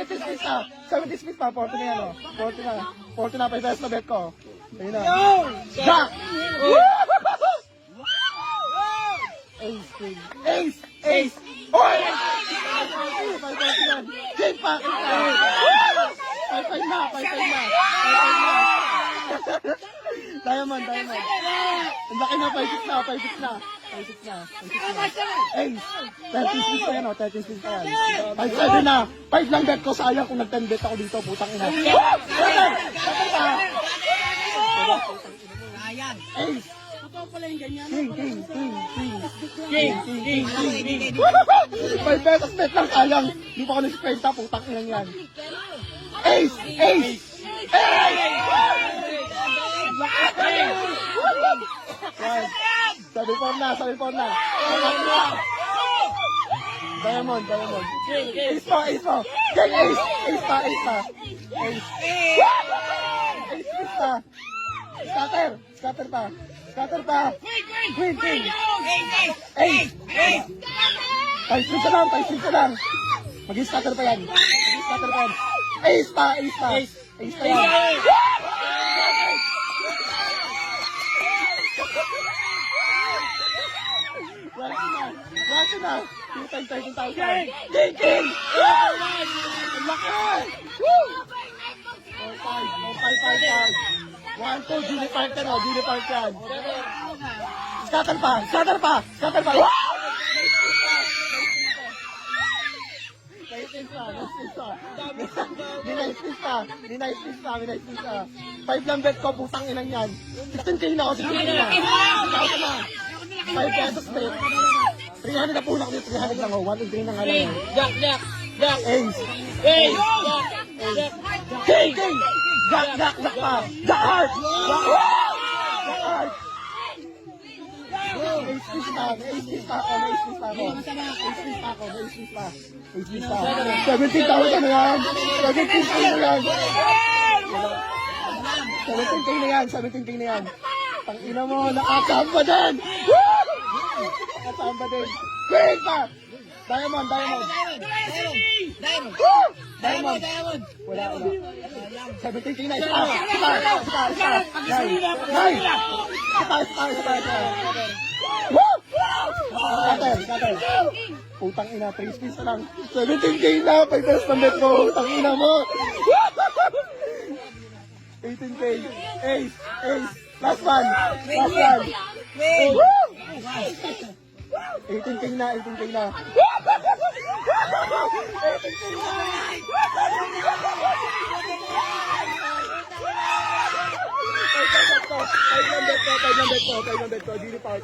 70 speed na. 70 speed pa. 40 na yan, oh. 40 na. 40 na. 5 pesos na bet ko. Ayun na. Jack! Ace, king. Ace! Ace! Oy! 5 yan. King pa! King pa! 5 na. 5 na. Diamond. Ang laki na. 5-6 na. 5-6 na. 5-6 na. Ace! 30 speed pa yan, oh. 30 speed pa yan. 5-7 na. 5 lang bet ko. Sayang kung nag-10 bet ako dito. Putang ina. Ace! King. 5 pesos bet lang, sayang. Hindi pa ako nag-spenta, putang inang yan. Ace! Yan. Sabi po na. Diamond. Ace pa. King ace pa. Ace pa. Scatter pa. Queen. Ace. 5 lang. Mag-scatter pa yan. Ace pa yan. Laki na. 13,000. King! Ang laki! Woo! 4-5. 1-2, Gini Park yan. Scatter pa. Nice pa. 5 lang bet ko, putang inang yan. 16K na ako, 16K na. 5 pesos bet. 300 na pulak dito, 300 lang ako. 1-3 na nga lang. Jack. Ace. King. Jack pa. Jack heart. Ace pa ako. 17,000 na yan. 17K na yan. Tangina mo, nakakamba din. Queen pa. Diamond. Wala. 17K na. Scatter. Putang ina, 3 speeds na lang. 17K na, 5 pesos na bet mo. Putang ina mo. 18K. Ace. Last one. 18K na. 18K na. Five lang bet ko, Gini Park.